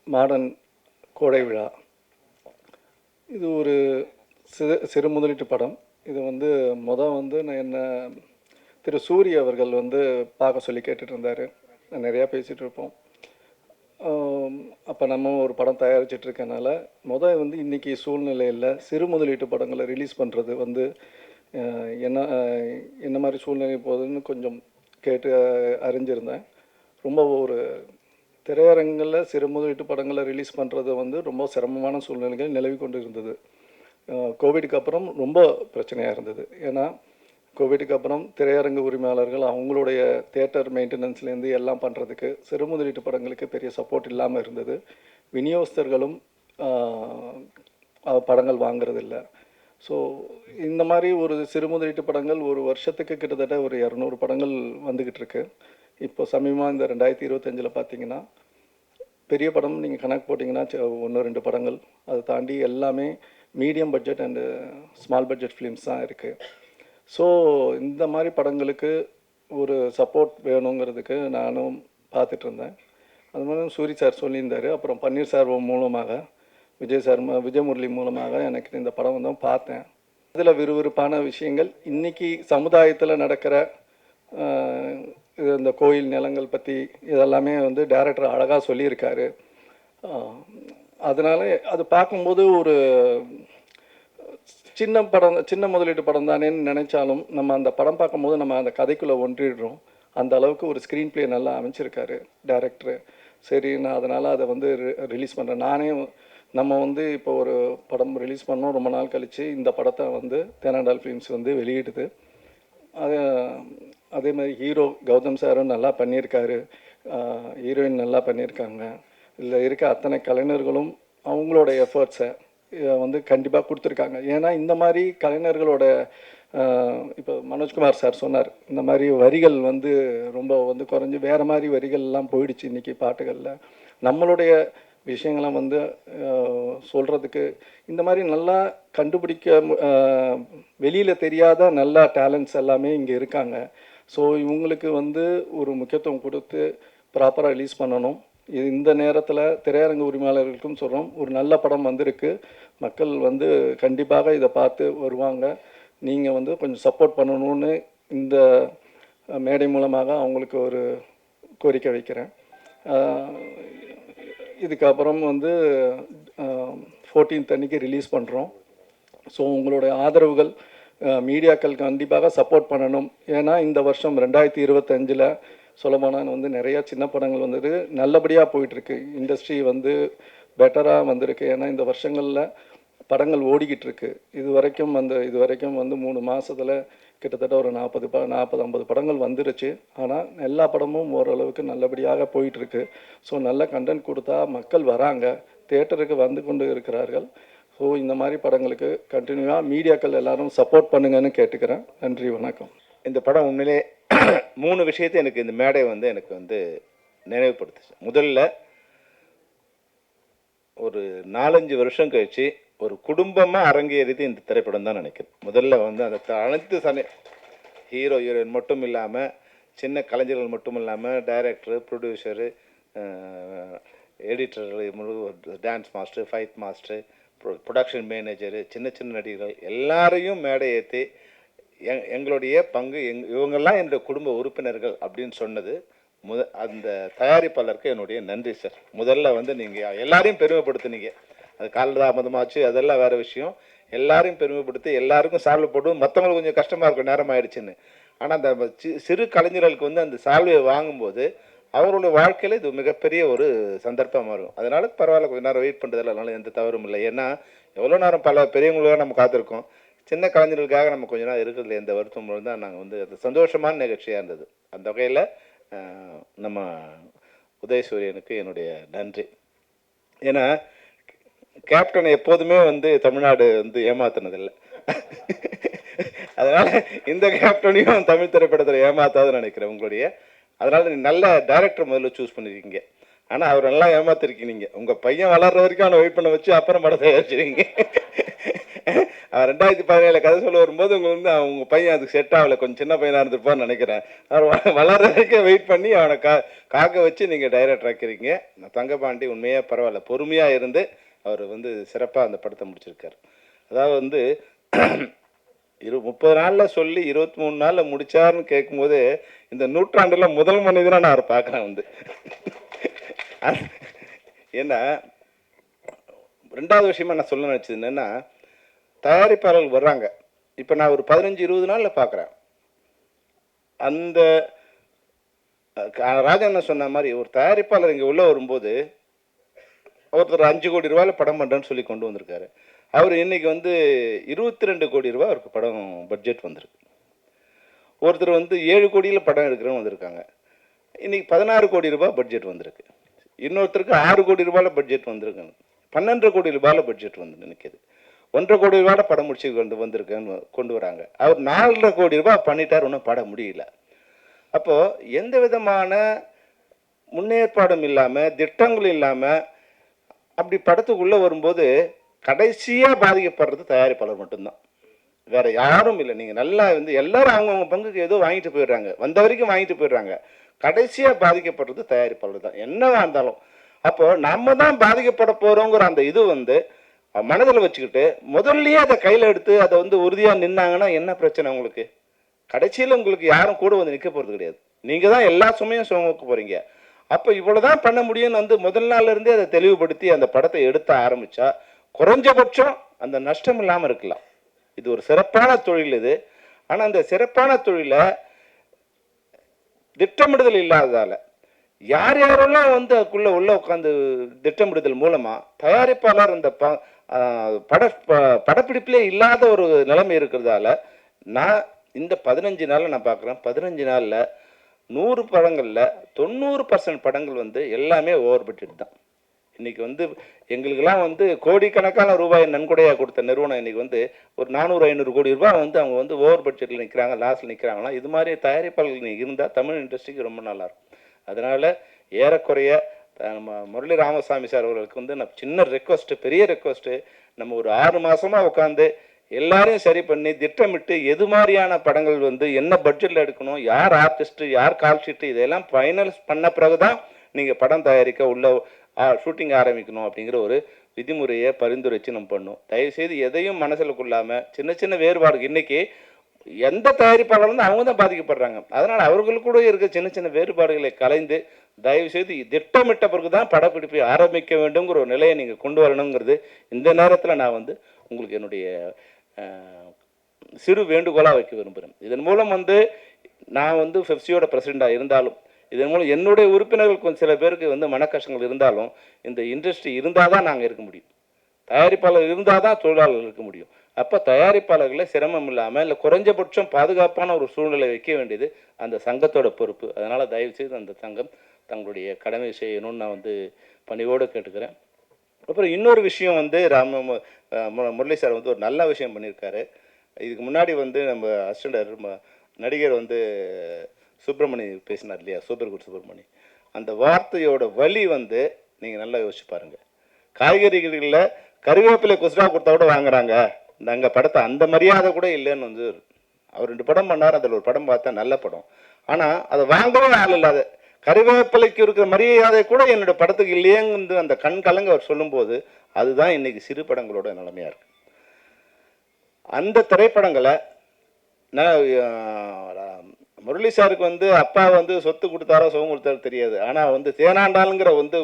Modern கோடை விழா. இது ஒரு சிறு முதலீட்டு படம். இது வந்து நான் என்ன திரு சூரி அவர்கள் பார்க்க சொல்லி கேட்டுட்டு இருந்தார். நிறையா பேசிகிட்டு இருப்போம். அப்போ நம்ம ஒரு படம் தயாரிச்சிட்ருக்கனால இன்றைக்கி சூழ்நிலையில் சிறு முதலீட்டு படங்களை ரிலீஸ் பண்ணுறது என்ன என்ன மாதிரி சூழ்நிலை போகுதுன்னு கொஞ்சம் கேட்டு அறிஞ்சிருந்தேன். ரொம்ப ஒரு திரையரங்கில் சிறு முதலீட்டு படங்களை ரிலீஸ் பண்ணுறது ரொம்ப சிரமமான சூழ்நிலைகள் நிலவி கொண்டு இருந்தது. கோவிடுக்கு அப்புறம் ரொம்ப பிரச்சனையாக இருந்தது. ஏன்னா கோவிடுக்கு அப்புறம் திரையரங்கு உரிமையாளர்கள் அவங்களுடைய தியேட்டர் மெயின்டெனன்ஸ்லேருந்து எல்லாம் பண்ணுறதுக்கு சிறு முதலீட்டு படங்களுக்கு பெரிய சப்போர்ட் இல்லாமல் இருந்தது. விநியோகஸ்தர்களும் படங்கள் வாங்கிறதில்ல. ஸோ இந்த மாதிரி ஒரு சிறு முதலீட்டு படங்கள் ஒரு வருஷத்துக்கு கிட்டத்தட்ட ஒரு 200 படங்கள் வந்துக்கிட்டு இருக்கு. இப்போ சமீபமாக இந்த 2025 பார்த்தீங்கன்னா பெரிய படம் நீங்கள் கணக்கு போட்டிங்கன்னா 1-2 படங்கள், அதை தாண்டி எல்லாமே medium budget and small budget films தான் இருக்குது. ஸோ இந்த மாதிரி படங்களுக்கு ஒரு சப்போர்ட் வேணுங்கிறதுக்கு நானும் பார்த்துட்ருந்தேன். அது மாதிரி சூரி சார் சொல்லியிருந்தார். அப்புறம் பன்னீர் சார் மூலமாக விஜய் முரளி மூலமாக எனக்கு இந்த படம் பார்த்தேன். இதில் விறுவிறுப்பான விஷயங்கள் இன்றைக்கி சமுதாயத்தில் நடக்கிற இந்த கோயில் நிலங்கள் பற்றி இதெல்லாமே டைரக்டர் அழகாக சொல்லியிருக்காரு. அதனால் அது பார்க்கும்போது ஒரு சின்ன முதலீட்டு படம் தானேன்னு நினச்சாலும் நம்ம அந்த படம் பார்க்கும்போது நம்ம அந்த கதைக்குள்ளே ஒன்றிடுறோம். அந்த அளவுக்கு ஒரு ஸ்க்ரீன் ப்ளே நல்லா அமைச்சிருக்காரு டைரக்டரு. சரி, நான் அதனால் அதை ரிலீஸ் பண்ணுறேன். நானே நம்ம இப்போ ஒரு படம் ரிலீஸ் பண்ணோம், ரொம்ப நாள் கழித்து இந்த படத்தை தேனாண்டால் ஃபிலிம்ஸ் வெளியிடுது. அதே மாதிரி ஹீரோ கௌதம் சாரும் நல்லா பண்ணியிருக்காரு, ஹீரோயின் நல்லா பண்ணியிருக்காங்க. இதில் இருக்க அத்தனை கலைஞர்களும் அவங்களோட எஃபர்ட்ஸை கண்டிப்பாக கொடுத்துருக்காங்க. ஏன்னா இந்த மாதிரி கலைஞர்களோட இப்போ மனோஜ்குமார் சார் சொன்னார், இந்த மாதிரி வரிகள் ரொம்ப குறைஞ்சி வேறு மாதிரி வரிகள்லாம் போயிடுச்சு இன்றைக்கி பாட்டுகளில். நம்மளுடைய விஷயங்களை சொல்கிறதுக்கு இந்த மாதிரி நல்லா கண்டுபிடிக்க வெளியில் தெரியாத நல்ல டேலண்ட்ஸ் எல்லாமே இங்கே இருக்காங்க. ஸோ இவங்களுக்கு ஒரு முக்கியத்துவம் கொடுத்து ப்ராப்பராக ரிலீஸ் பண்ணணும். இந்த நேரத்தில் திரையரங்கு உரிமையாளர்களுக்கும் சொல்கிறோம், ஒரு நல்ல படம் வந்திருக்கு, மக்கள் கண்டிப்பாக இதை பார்த்து வருவாங்க. நீங்கள் கொஞ்சம் சப்போர்ட் பண்ணணும்னு இந்த மேடை மூலமாக அவங்களுக்கு ஒரு கோரிக்கை வைக்கிறேன். இதுக்கப்புறம் 14th அன்றைக்கி ரிலீஸ் பண்ணுறோம். ஸோ உங்களுடைய ஆதரவுகள் மீடியாக்கள் கண்டிப்பாக சப்போர்ட் பண்ணணும். ஏன்னா இந்த வருஷம் 2025 சொல்லப்போனால் நிறையா சின்ன படங்கள் நல்லபடியாக போயிட்டுருக்கு. இண்டஸ்ட்ரி பெட்டராக வந்திருக்கு. ஏன்னா இந்த வருஷங்களில் படங்கள் ஓடிக்கிட்டு இருக்கு. இது வரைக்கும் 3 மாதத்தில் கிட்டத்தட்ட ஒரு 40-50 படங்கள் வந்துருச்சு. ஆனால் எல்லா படமும் ஓரளவுக்கு நல்லபடியாக போயிட்டுருக்கு. ஸோ நல்ல கண்டென்ட் கொடுத்தா மக்கள் வராங்க, தியேட்டருக்கு கொண்டு இருக்கிறார்கள். ஸோ இந்த மாதிரி படங்களுக்கு கண்டினியூவாக மீடியாக்கள் எல்லோரும் சப்போர்ட் பண்ணுங்கன்னு கேட்டுக்கிறேன். நன்றி, வணக்கம். இந்த படம் உண்மையிலே 3 விஷயத்தை எனக்கு இந்த மேடை எனக்கு நினைவுபடுத்துச்சு. முதல்ல ஒரு 4-5 வருஷம் கழிச்சு ஒரு குடும்பமாக அரங்கேறிது இந்த திரைப்படம் தான் நினைக்கிறேன். முதல்ல அந்த அனைத்து ஹீரோ ஹீரோயின் மட்டும் இல்லாமல், சின்ன கலைஞர்கள் மட்டும் இல்லாமல், director, producer, editor, dance master, fight master, production manager, சின்ன சின்ன நடிகர்கள் எல்லாரையும் மேடை ஏற்றி எங்களுடைய பங்கு இவங்கெல்லாம் என்னுடைய குடும்ப உறுப்பினர்கள் அப்படின்னு சொன்னது அந்த தயாரிப்பாளருக்கு என்னுடைய நன்றி சார். முதல்ல நீங்கள் எல்லாரையும் பெருமைப்படுத்தினீங்க. அது காலதாமதமாச்சு, அதெல்லாம் வேறு விஷயம். எல்லாரையும் பெருமைப்படுத்தி எல்லாருக்கும் சால்வை போட்டு, மற்றவங்களுக்கு கொஞ்சம் கஷ்டமாக இருக்கும் நேரம் ஆயிடுச்சுன்னு. ஆனால் அந்த சிறு கலைஞர்களுக்கு அந்த சால்வையை வாங்கும்போது அவருடைய வாழ்க்கையில் இது மிகப்பெரிய ஒரு சந்தர்ப்பமாக இருக்கும். அதனால பரவாயில்ல, கொஞ்சம் நேரம் வெயிட் பண்ணுறதில்ல, அதனால எந்த தவறும் இல்லை. ஏன்னா எவ்வளோ நேரம் பல பெரியவங்களுக்காக நம்ம காத்திருக்கோம், சின்ன கலைஞர்களுக்காக நம்ம கொஞ்ச நாள் இருக்கிறதுல எந்த வருத்தமும் தான். நாங்கள் அது சந்தோஷமான நிகழ்ச்சியாக இருந்தது. அந்த வகையில் நம்ம உதயசூரியனுக்கு என்னுடைய நன்றி. ஏன்னா கேப்டன் எப்போதுமே தமிழ்நாடு ஏமாத்தினதில்லை. அதனால் இந்த கேப்டனையும் தமிழ் திரைப்படத்தில் ஏமாத்தாதுன்னு நினைக்கிறேன் உங்களுடைய. அதனால் நல்ல டைரக்டர் முதல்ல சூஸ் பண்ணியிருக்கீங்க. ஆனால் அவர் நல்லா ஏமாத்திருக்கீங்க. உங்கள் பையன் வளர்கிற வரைக்கும் அவனை வெயிட் பண்ண வச்சு அப்புறம் படம் தயாரிச்சிருக்கீங்க. அவர் 2017 கதை சொல்ல வரும்போது உங்களுக்கு வந்து அவங்க பையன் அதுக்கு செட் ஆகலை, கொஞ்சம் சின்ன பையனாக இருந்திருப்பான்னு நினைக்கிறேன். அவர் வளர்ற வரைக்கும் வெயிட் பண்ணி அவனை காக்க வச்சு நீங்கள் டைரக்டர் ஆக்கிறீங்க. தங்கபாண்டி உண்மையாக பரவாயில்ல, பொறுமையாக இருந்து அவர் வந்து சிறப்பாக அந்த படத்தை முடிச்சிருக்காரு. அதாவது வந்து 30 நாளில் சொல்லி 23 நாளில் முடிச்சாருன்னு கேட்கும்போது இந்த நூற்றாண்டில் முதல் மனிதனாக நான் அவரை பார்க்குறேன் வந்து. ஏன்னா ரெண்டாவது விஷயமா நான் சொல்ல நினச்சது என்னென்னா, தயாரிப்பாளர்கள் வர்றாங்க. இப்போ நான் ஒரு 15-20 நாளில் பார்க்குறேன். அந்த ராஜண்ணன் சொன்ன மாதிரி ஒரு தயாரிப்பாளர் இங்கே உள்ளே வரும்போது ஒருத்தர் 5 கோடி ரூபாயில் படம் பண்ணுறேன்னு சொல்லி கொண்டு வந்திருக்காரு. அவர் இன்றைக்கி வந்து 22 கோடி ரூபா அவருக்கு படம் பட்ஜெட் வந்திருக்கு. ஒருத்தர் வந்து 7 கோடியில் படம் எடுக்கிறேன்னு வந்திருக்காங்க. இன்றைக்கி 16 கோடி ரூபாய் பட்ஜெட் வந்திருக்கு. இன்னொருத்தருக்கு 6 கோடி ரூபாயில் பட்ஜெட் வந்திருக்குங்க. 12 கோடி ரூபாயில் பட்ஜெட் வந்து நினைக்கிது. 1.5 கோடி ரூபாய் படம் முடிச்சு வந்திருக்குன்னு கொண்டு வராங்க. அவர் 4.5 கோடி ரூபாய் பண்ணிட்டார், ஒன்றும் படம் முடியல. அப்போது எந்த விதமான முன்னேற்பாடும் இல்லாமல் திட்டங்களும் இல்லாமல் அப்படி படத்துக்குள்ளே வரும்போது கடைசியாக பாதிக்கப்படுறது தயாரிப்பாளர் மட்டும்தான், வேற யாரும் இல்லை. நீங்கள் நல்லா வந்து எல்லாரும் அவங்கவுங்க பங்குக்கு ஏதோ வாங்கிட்டு போயிடுறாங்க, வந்த வரைக்கும் வாங்கிட்டு போயிடுறாங்க. கடைசியாக பாதிக்கப்படுறது தயாரிப்பாளர் தான் என்னவா இருந்தாலும். அப்போ நம்ம தான் பாதிக்கப்பட போகிறோங்கிற அந்த இது வந்து மனதில் வச்சுக்கிட்டு முதல்லயே அதை கையில் எடுத்து அதை வந்து உறுதியாக நின்னாங்கன்னா என்ன பிரச்சனை உங்களுக்கு? கடைசியில் உங்களுக்கு யாரும் கூட வந்து நிற்க போகிறது கிடையாது. நீங்கள் தான் எல்லா சுமையும் சுமக்க போகிறீங்க. அப்போ இவ்வளோதான் பண்ண முடியும்னு வந்து முதல் நாள்லேருந்தே அதை தெளிவுபடுத்தி அந்த படத்தை எடுத்த ஆரம்பித்தா குறைஞ்சபட்சம் அந்த நஷ்டம் இல்லாமல் இருக்கலாம். இது ஒரு சிறப்பான தொழில் இது. ஆனால் அந்த சிறப்பான தொழிலை திட்டமிடுதல் இல்லாததால் யார் யாரெல்லாம் வந்து அதுக்குள்ளே உள்ள உட்காந்து திட்டமிடுதல் மூலமாக தயாரிப்பாளர் அந்த படப்பிடிப்பிலே இல்லாத ஒரு நிலைமை இருக்கிறதால நான் இந்த 15 நாளில் நான் பார்க்குறேன். 15 நாளில் 100 படங்களில் 90% படங்கள் வந்து எல்லாமே ஓவர் பட்ஜெட் தான். இன்றைக்கி வந்து எங்களுக்கெல்லாம் வந்து கோடிக்கணக்கான ரூபாய் நன்கொடையாக கொடுத்த நிறுவனம் இன்றைக்கி வந்து ஒரு 400-500 கோடி ரூபாய் வந்து அவங்க வந்து ஓவர் பட்ஜெட்டில் நிற்கிறாங்க, லாஸ்ட்டில் நிற்கிறாங்கன்னா இது மாதிரி தயாரிப்பாளர்கள் இருந்தால் தமிழ் இண்டஸ்ட்ரிக்கு ரொம்ப நல்லாயிருக்கும். அதனால் ஏறக்குறைய நம்ம முரளி ராமசாமி சார் அவர்களுக்கு வந்து நான் சின்ன ரெக்வஸ்ட்டு, பெரிய ரெக்வஸ்ட்டு, நம்ம ஒரு 6 மாதமாக உட்காந்து எல்லாரையும் சரி பண்ணி திட்டமிட்டு எது மாதிரியான படங்கள் வந்து என்ன பட்ஜெட்டில் எடுக்கணும், யார் ஆர்டிஸ்ட்டு, யார் கால் ஷீட்டு, இதெல்லாம் ஃபைனல் பண்ண பிறகு தான் நீங்கள் படம் தயாரிக்க உள்ள ஷூட்டிங் ஆரம்பிக்கணும் அப்படிங்கிற ஒரு விதிமுறையை பரிந்துரைச்சு நம்ம பண்ணோம். தயவுசெய்து எதையும் மனசில் கொள்ளாமல் சின்ன சின்ன வேறுபாடு, இன்றைக்கி எந்த தயாரிப்பாளரும் அவங்க தான் பாதிக்கப்படுறாங்க. அதனால் அவர்களுக்கு கூட இருக்க சின்ன சின்ன வேறுபாடுகளை கலைந்து தயவுசெய்து திட்டமிட்ட பிறகு தான் படப்பிடிப்பை ஆரம்பிக்க வேண்டுங்கிற ஒரு நிலையை நீங்கள் கொண்டு வரணுங்கிறது இந்த நேரத்தில் நான் வந்து உங்களுக்கு என்னுடைய சிறு வேண்டுகோளாக வைக்க விரும்புகிறேன். இதன் மூலம் வந்து நான் வந்து பெப்சியோட பிரசிடெண்டாக இருந்தாலும் இதன் மூலம் என்னுடைய உறுப்பினர்கள் கொஞ்சம் சில பேருக்கு வந்து மனக்கஷ்டங்கள் இருந்தாலும் இந்த இண்டஸ்ட்ரி இருந்தால் தான் நாங்கள் இருக்க முடியும், தயாரிப்பாளர் இருந்தால் தான் தொழிலாளர்கள் இருக்க முடியும். அப்போ தயாரிப்பாளர்களை சிரமம் இல்லாமல் இல்லை குறைஞ்சபட்சம் பாதுகாப்பான ஒரு சூழ்நிலை வைக்க வேண்டியது அந்த சங்கத்தோட பொறுப்பு. அதனால் தயவுசெய்து அந்த சங்கம் தங்களுடைய கடமை செய்யணும்னு நான் வந்து பணிவோடு கேட்டுக்கிறேன். அப்புறம் இன்னொரு விஷயம் வந்து முரளி சார் வந்து ஒரு நல்ல விஷயம் பண்ணியிருக்காரு. இதுக்கு முன்னாடி வந்து நம்ம அசிஸ்டன்ட் நடிகர் வந்து சுப்பிரமணி பேசினார் இல்லையா, சூப்பர் குட் சுப்பிரமணி, அந்த வார்த்தையோட வழி வந்து நீங்கள் நல்லா யோசிச்சு பாருங்கள். காய்கறிகளில் கருவேப்பிலை குஸ்ரா கொடுத்தா கூட வாங்குறாங்க, நாங்கள் படத்தை அந்த மரியாதை கூட இல்லைன்னு வந்து அவர் 2 படம் பண்ணார். அதில் ஒரு படம் பார்த்தா நல்ல படம், ஆனால் அதை வாங்கவே ஆள் இல்லாத கருவேப்பிலைக்கு இருக்கிற மரியாதை கூட என்னோட படத்துக்கு இல்லையேங்கு அந்த கண் கலங்க அவர் சொல்லும்போது அதுதான் இன்னைக்கு சிறு படங்களோட நிலைமையாக இருக்குது. அந்த திரைப்படங்களை நான் முரளி சாருக்கு வந்து அப்பா வந்து சொத்து கொடுத்தாரோ சுகம் கொடுத்தாரோ தெரியாது, ஆனால் வந்து தேனாண்டாளுங்கிற வந்து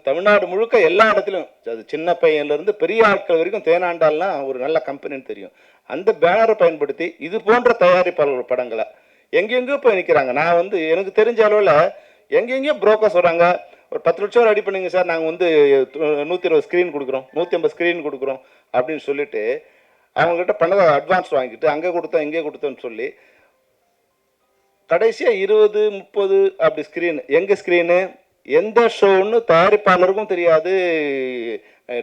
தமிழ்நாடு முழுக்க எல்லா இடத்துலையும் அது சின்ன பையன்லேருந்து பெரிய ஆட்கள் வரைக்கும் தேனாண்டாள்னா ஒரு நல்ல கம்பெனின்னு தெரியும். அந்த பேனரை பயன்படுத்தி இது போன்ற தயாரிப்பாளர்கள் படங்களை எங்கெங்கேயோ போய் நிற்கிறாங்க. நான் வந்து எனக்கு தெரிஞ்ச அளவில் எங்கெங்கேயோ புரோக்கர்ஸ் வராங்க, ஒரு 10 லட்சம் ரெடி பண்ணுங்க சார், நாங்கள் வந்து 120 ஸ்க்ரீன் கொடுக்குறோம், 150 ஸ்க்ரீன் கொடுக்குறோம் அப்படின்னு சொல்லிட்டு அவங்ககிட்ட பணத்தை அட்வான்ஸ் வாங்கிட்டு அங்கே கொடுத்தோம் இங்கே கொடுத்தோன்னு சொல்லி கடைசியாக 20-30 அப்படி ஸ்க்ரீன். எங்கள் ஸ்க்ரீனு எந்த ஷோன்னு தயாரிப்பாளருக்கும் தெரியாது,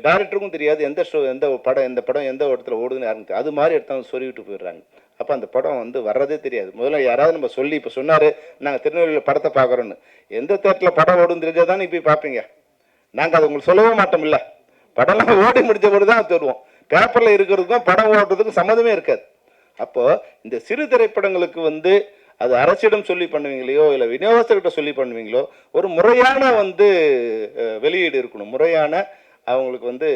டைரக்டருக்கும் தெரியாது, எந்த ஷோ எந்த படம் எந்த இடத்துல ஓடுதுன்னு யாருக்கும் அது மாதிரி எடுத்தாங்க சொல்லிவிட்டு போயிடுறாங்க. அப்போ அந்த படம் வந்து வர்றதே தெரியாது. முதல்ல யாராவது நம்ம சொல்லி இப்போ சொன்னார் நாங்கள் திருநெல்வேலியில் படத்தை பார்க்குறோன்னு, எந்த தேட்டரில் படம் ஓடுன்னு தெரிஞ்சால் தான் நீ போய் பார்ப்பீங்க. நாங்கள் அதை உங்களுக்கு சொல்லவே மாட்டோம், இல்லை படம்லாம் ஓடி முடிஞ்ச போது தான் தருவோம். பேப்பரில் இருக்கிறதுக்கும் படம் ஓடுறதுக்கும் சம்மந்தமே இருக்காது. அப்போது இந்த சிறு திரைப்படங்களுக்கு வந்து அது அரசிடம் சொல்லி பண்ணுவீங்களையோ இல்லை விநியோகஸ்தர்கிட்ட சொல்லி பண்ணுவீங்களோ ஒரு முறையான வந்து வெளியீடு இருக்கணும். முறையான அவங்களுக்கு வந்து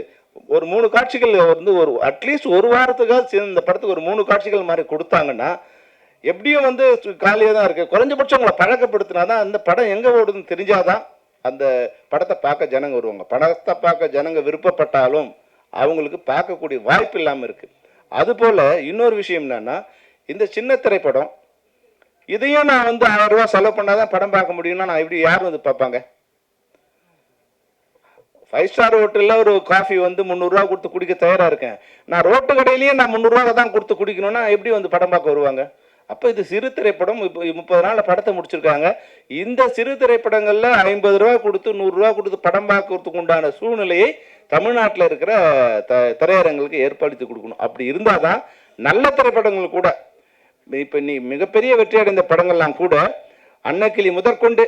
ஒரு 3 காட்சிகள் வந்து ஒரு அட்லீஸ்ட் ஒரு வாரத்துக்காக சேர்ந்து இந்த படத்துக்கு ஒரு 3 காட்சிகள் மாதிரி கொடுத்தாங்கன்னா எப்படியும் வந்து காலியாக தான் இருக்குது. குறைஞ்சபட்சம் உங்களை பழக்கப்படுத்தினா தான் அந்த படம் எங்கே ஓடுதுன்னு தெரிஞ்சாதான் அந்த படத்தை பார்க்க ஜனங்க வருவாங்க. படத்தை பார்க்க ஜனங்க விருப்பப்பட்டாலும் அவங்களுக்கு பார்க்கக்கூடிய வாய்ப்பு இல்லாமல் இருக்குது. அதுபோல் இன்னொரு விஷயம் என்னன்னா, இந்த சின்ன திரைப்படம் இதையும் நான் வந்து 1000 ரூபா செலவு பண்ணாதான் படம் பார்க்க முடியும்னா நான் எப்படி யார் வந்து பார்ப்பாங்க? 5 ஸ்டார் ஹோட்டலில் ஒரு காஃபி வந்து 300 ரூபா கொடுத்து குடிக்க தயாராக இருக்கேன். நான் ரோட்டு கடையிலேயே நான் 300 ரூபா தான் கொடுத்து குடிக்கணும்னா எப்படி வந்து படம் பார்க்க வருவாங்க? அப்போ இது சிறு திரைப்படம். இப்போ 30 நாளில் படத்தை முடிச்சிருக்காங்க. இந்த சிறு திரைப்படங்களில் 50 ரூபா கொடுத்து 100 ரூபா கொடுத்து படம் பார்க்கறதுக்கு உண்டான சூழ்நிலையை தமிழ்நாட்டில் இருக்கிற திரையரங்களுக்கு ஏற்படுத்தி கொடுக்கணும். அப்படி இருந்தால் தான் நல்ல திரைப்படங்கள் கூட இப்போ நீ மிகப்பெரிய வெற்றி அடைந்த படங்கள்லாம் கூட அன்னக்கிளி முதற்கொண்டு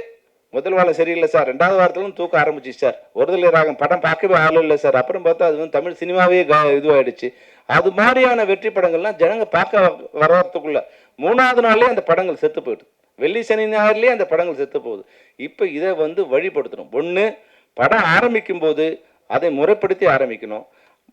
முதல் வாரம் சரியில்லை சார், 2வது வாரத்திலும் தூக்க ஆரம்பிச்சிச்சு சார், ஒருதலை ராகம் படம் பார்க்கவே ஆள் இல்லை சார், அப்புறம் பார்த்தா அது வந்து தமிழ் சினிமாவே இதுவாகிடுச்சு. அது மாதிரியான வெற்றி படங்கள்லாம் ஜனங்க பார்க்க வர்றதுக்குள்ள 3வது நாள்லேயே அந்த படங்கள் செத்து போயிடுது. வெள்ளி சனி ஞாயிறுலேயே அந்த படங்கள் செத்து போகுது. இப்போ இதை வந்து வழிபடுத்தணும். ஒன்று, படம் ஆரம்பிக்கும் போது அதை முறைப்படுத்தி ஆரம்பிக்கணும்.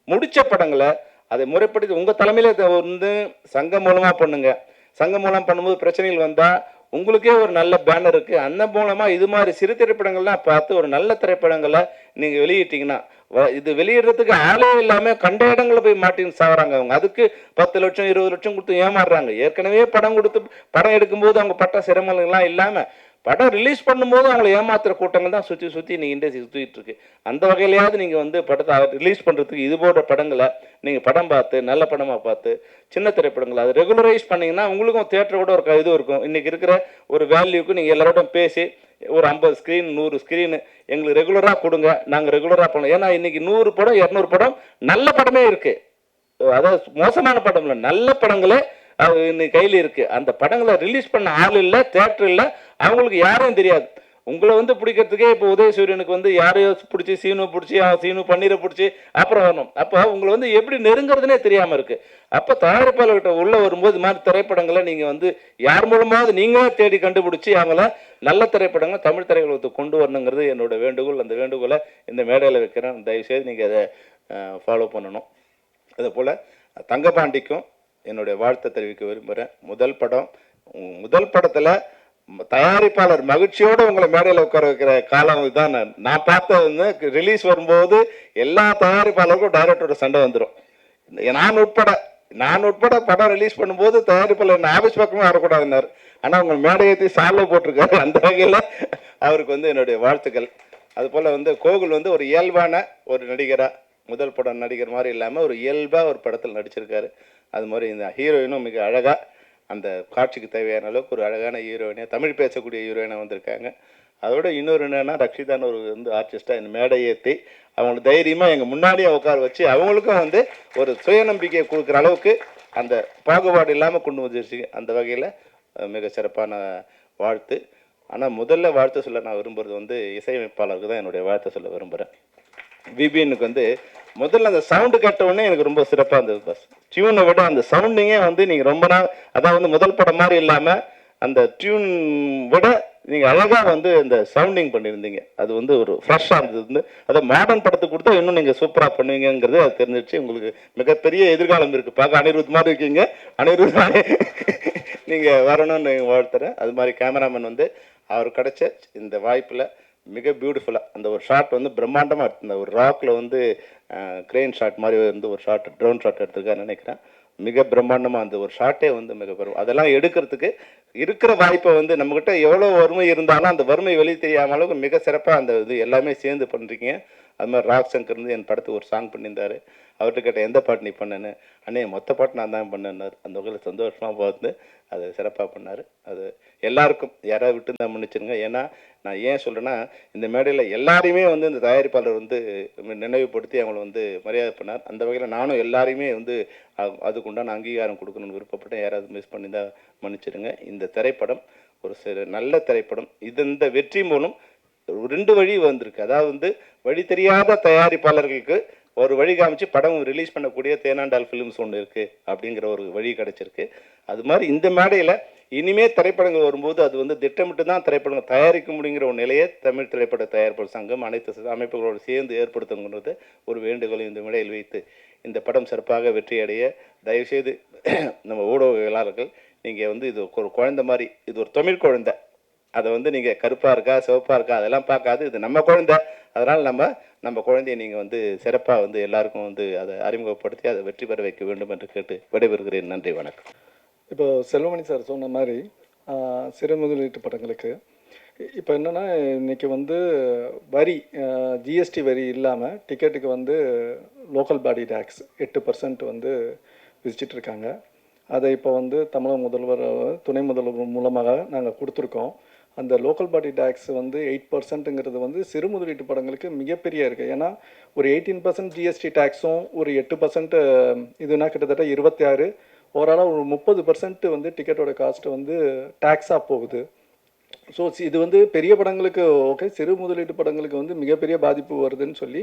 முடித்த படங்களை அதை முறைப்படுத்தி உங்கள் தலைமையில் வந்து சங்கம் மூலமாக பண்ணுங்க. சங்கம் மூலம் பண்ணும்போது பிரச்சனைகள் வந்தால் உங்களுக்கே ஒரு நல்ல பேனர் இருக்குது, அந்த மூலமாக இது மாதிரி சிறு திரைப்படங்கள்லாம் பார்த்து ஒரு நல்ல திரைப்படங்களை நீங்கள் வெளியிட்டீங்கன்னா இது வெளியிடுறதுக்கு ஆளே இல்லாமல் கண்ட இடங்களில் போய் மாட்டின்னு சாகுறாங்க அவங்க. அதுக்கு 10 லட்சம் 20 லட்சம் கொடுத்து ஏமாறுறாங்க. ஏற்கனவே படம் கொடுத்து படம் எடுக்கும்போது அவங்க பட்ட சிரமங்கள்லாம் இல்லாமல் படம் ரிலீஸ் பண்ணும்போது அவங்களை ஏமாத்துற கூட்டங்கள் தான் சுற்றி நீங்கள் இண்டஸ்ட்ரி சுற்றிட்டு இருக்கு. அந்த வகையிலையாவது நீங்கள் வந்து படத்தை ரிலீஸ் பண்ணுறதுக்கு இது போன்ற படங்களை நீங்கள் படம் பார்த்து நல்ல படமாக பார்த்து சின்ன திரைப்படங்களை அதை ரெகுலரைஸ் பண்ணிங்கன்னா உங்களுக்கும் தியேட்டரோட ஒரு இது இருக்கும். இன்றைக்கி இருக்கிற ஒரு வேல்யூக்கு நீங்கள் எல்லாரோட பேசி ஒரு 50 ஸ்க்ரீன் 100 ஸ்க்ரீனு எங்களுக்கு ரெகுலராக கொடுங்க, நாங்கள் ரெகுலராக பண்ணோம். ஏன்னா இன்றைக்கி 100 படம் 200 படம் நல்ல படமே இருக்குது. அதாவது மோசமான படம் இல்லை, நல்ல படங்களே இன்னைக்கு கையில் இருக்குது. அந்த படங்களை ரிலீஸ் பண்ண ஆள் இல்லை, தியேட்டர் இல்லை, அவங்களுக்கு யாரும் தெரியாது. உங்களை வந்து பிடிக்கிறதுக்கே இப்போ உதயசூரியனுக்கு வந்து யாரையோ பிடிச்சி சீனு பிடிச்சி சீனு பன்னீரை பிடிச்சி அப்புறம் வரணும். அப்போ உங்களை வந்து எப்படி நெருங்கிறதுனே தெரியாமல் இருக்குது. அப்போ தயாரிப்பாளர்கிட்ட உள்ளே வரும்போது இது மாதிரி திரைப்படங்களை நீங்கள் வந்து யார் மூலமாவது நீங்களே தேடி கண்டுபிடிச்சி அவங்கள நல்ல திரைப்படங்கள் தமிழ் திரையுலகத்துக்கு கொண்டு வரணுங்கிறது என்னோட வேண்டுகோள். அந்த வேண்டுகோளை இந்த மேடையில் வைக்கிறேன். தயவுசெய்து நீங்கள் அதை ஃபாலோ பண்ணணும். அதே போல் தங்கபாண்டிக்கும் என்னுடைய வாழ்த்தை தெரிவிக்க விரும்புகிறேன். முதல் படத்தில் தயாரிப்பாளர் மகிழ்ச்சியோடு உங்களை மேடையில் உட்கார வைக்கிற காலம் இதுதான். நான் பார்த்தது வந்து ரிலீஸ் வரும்போது எல்லா தயாரிப்பாளருக்கும் டைரக்டரோட சண்டை வந்துடும். நான் உட்பட படம் ரிலீஸ் பண்ணும்போது தயாரிப்பாளர் என்ன ஆஃபீஸ் பக்கமே வரக்கூடாதுன்னாரு. ஆனால் அவங்க மேடை ஏற்றி சால்வை போட்டிருக்காரு. அந்த வகையில் அவருக்கு வந்து என்னுடைய வாழ்த்துக்கள். அதுபோல் வந்து கோகுல் வந்து ஒரு இயல்பான ஒரு நடிகராக முதல் படம் நடிகர் மாதிரி இல்லாமல் ஒரு இயல்பாக ஒரு படத்தில் நடிச்சிருக்காரு. அது மாதிரி இந்த ஹீரோயினும் மிக அழகாக அந்த காட்சிக்கு தேவையான அளவுக்கு ஒரு அழகான ஹீரோயினை, தமிழ் பேசக்கூடிய ஹீரோயினை வந்திருக்காங்க. அதோட இன்னொரு என்னென்னா ரக்ஷிதான்னு ஒரு வந்து ஆர்டிஸ்ட்டாக இந்த மேடை ஏற்றி அவங்களுக்கு தைரியமாக எங்கள் முன்னாடியே உட்கார வச்சு அவங்களுக்கும் வந்து ஒரு சுயநம்பிக்கையை கொடுக்குற அளவுக்கு அந்த பாகுபாடு இல்லாமல் கொண்டு வந்துருச்சு. அந்த வகையில் மிக சிறப்பான வாழ்த்து. ஆனால் முதல்ல வாழ்த்து சொல்ல நான் விரும்புகிறது வந்து இசையமைப்பாளருக்கு தான் என்னுடைய வாழ்த்தை சொல்ல விரும்புகிறேன். விபிஎனுக்கு வந்து முதல்ல அந்த சவுண்டு கேட்டவுடனே எனக்கு ரொம்ப சிறப்பாக இருந்தது. பஸ் டியூனை விட அந்த சவுண்டிங்கே வந்து நீங்கள் ரொம்ப நாள் அதான் வந்து முதல் படம் மாதிரி இல்லாமல் அந்த டியூன் விட நீங்கள் அழகாக வந்து இந்த சவுண்டிங் பண்ணியிருந்தீங்க. அது வந்து ஒரு ஃப்ரெஷ்ஷாக இருந்தது. அதை மாடர்ன் படத்துக்கு கொடுத்தா இன்னும் நீங்கள் சூப்பராக பண்ணுவீங்கிறது அது தெரிஞ்சிச்சு. உங்களுக்கு மிகப்பெரிய எதிர்காலம் இருக்குது. பார்க்க அனிருத் மாதிரி இருக்கீங்க. அனிருத் நீங்கள் வரணும்னு வாழ்த்துறேன். அது மாதிரி கேமராமேன் வந்து அவர் கிடைச்ச இந்த வாய்ப்பில் மிக பியூட்டிஃபுல்லாக அந்த ஒரு ஷாட் வந்து பிரம்மாண்டமாக எடுத்து இந்த ஒரு ராக்கில் வந்து கிரெயின் ஷாட் மாதிரி வந்து ஒரு ஷாட் ட்ரோன் ஷாட் எடுத்துருக்கான்னு நினைக்கிறேன். மிக பிரம்மாண்டமாக அந்த ஒரு ஷாட்டே வந்து மிக பெரும். அதெல்லாம் எடுக்கிறதுக்கு இருக்கிற வாய்ப்பை வந்து நம்மக்கிட்ட எவ்வளோ வறுமை இருந்தாலும் அந்த வறுமை வெளியே தெரியாம அளவுக்கு மிக சிறப்பாக அந்த இது எல்லாமே சேர்ந்து பண்ணுறீங்க. அது மாதிரி ராக் சங்கர் வந்து என் படத்துக்கு ஒரு சாங் பண்ணியிருந்தார். அவர்கிட்ட கேட்ட எந்த பாட்டு நீ பண்ணேன்னு, அண்ணே மொத்த பாட்டு நான் தான் பண்ணேன்னார். அந்த வகையில் சந்தோஷமாக பார்த்து அதை சிறப்பாக பண்ணார். அது எல்லாருக்கும் யாராவது விட்டு தான் மன்னிச்சிருங்க. ஏன்னா நான் ஏன் சொல்கிறேன்னா இந்த மேடையில் எல்லாரையுமே வந்து இந்த தயாரிப்பாளர் வந்து நினைவுபடுத்தி அவங்கள வந்து மரியாதை பண்ணார். அந்த வகையில் நானும் எல்லாரையுமே வந்து அதுக்குண்டான அங்கீகாரம் கொடுக்கணும்னு விருப்பப்பட்டேன். யாராவது மிஸ் பண்ணி தான் மன்னிச்சிடுங்க. இந்த திரைப்படம் ஒரு நல்ல திரைப்படம். இந்த வெற்றி மூலம் 2 வழி வந்திருக்கு. அதாவது வந்து வழி தெரியாத தயாரிப்பாளர்களுக்கு ஒரு வழி காமிச்சு படம் ரிலீஸ் பண்ணக்கூடிய தேனாண்டால் ஃபிலிம்ஸ் ஒன்று இருக்குது அப்படிங்கிற ஒரு வழி கிடச்சிருக்கு. அது மாதிரி இந்த மேடையில் இனிமே திரைப்படங்கள் வரும்போது அது வந்து திட்டமிட்டு தான் திரைப்படங்கள் தயாரிக்க முடியுங்கிற ஒரு நிலையை தமிழ் திரைப்பட தயாரிப்பாளர் சங்கம் அனைத்து அமைப்புகளோடு சேர்ந்து ஏற்படுத்துங்கிறது ஒரு வேண்டுகோளை இந்த மேடையில் வைத்து இந்த படம் சிறப்பாக வெற்றியடைய தயவுசெய்து நம்ம ஊடகவியலாளர்கள் நீங்கள் வந்து இது ஒரு குழந்தை மாதிரி, இது ஒரு தமிழ் குழந்தை, அதை வந்து நீங்கள் கருப்பாக இருக்கா சிவப்பாக இருக்கா அதெல்லாம் பார்க்காது, இது நம்ம குழந்தை, அதனால் நம்ம குழந்தைய நீங்கள் வந்து சிறப்பாக வந்து எல்லாருக்கும் வந்து அதை அறிமுகப்படுத்தி அதை வெற்றி பெற வைக்க வேண்டும் என்று கேட்டு விடைபெறுகிறேன். நன்றி, வணக்கம். இப்போ செல்வமணி சார் சொன்ன மாதிரி சிறு முதலீட்டு படங்களுக்கு இப்போ என்னென்னா இன்றைக்கி வந்து வரி ஜிஎஸ்டி வரி இல்லாமல் டிக்கெட்டுக்கு வந்து லோக்கல் பாடி டேக்ஸ் 8% வந்து விதிச்சிட்ருக்காங்க. அதை இப்போ வந்து தமிழக முதல்வர் துணை முதல்வர் மூலமாக நாங்கள் கொடுத்துருக்கோம். அந்த லோக்கல் பாடி டேக்ஸ் வந்து 8%ங்கிறது வந்து சிறு முதலீட்டு படங்களுக்கு மிகப்பெரிய இருக்குது. ஏன்னா ஒரு 18% ஜிஎஸ்டி டேக்ஸும் ஒரு 8% இதுனா கிட்டத்தட்ட 26, ஓவராலாக ஒரு 30% வந்து டிக்கெட்டோட காஸ்ட்டு வந்து டேக்ஸாக போகுது. ஸோ இது வந்து பெரிய படங்களுக்கு ஓகே, சிறு முதலீட்டு படங்களுக்கு வந்து மிகப்பெரிய பாதிப்பு வருதுன்னு சொல்லி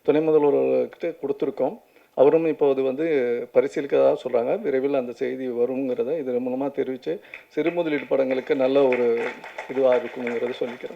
துணை முதல்வர்கிட்ட கொடுத்துருக்கோம். அவரும் இப்போ அது வந்து பரிசீலிக்கிறதாக சொல்கிறாங்க. விரைவில் அந்த செய்தி வருங்கிறத இதன் மூலமாக தெரிவித்து சிறு முதலீட்டு படங்களுக்கு நல்ல ஒரு இதுவாக இருக்குங்கிறத சொல்லிக்கிறேன்.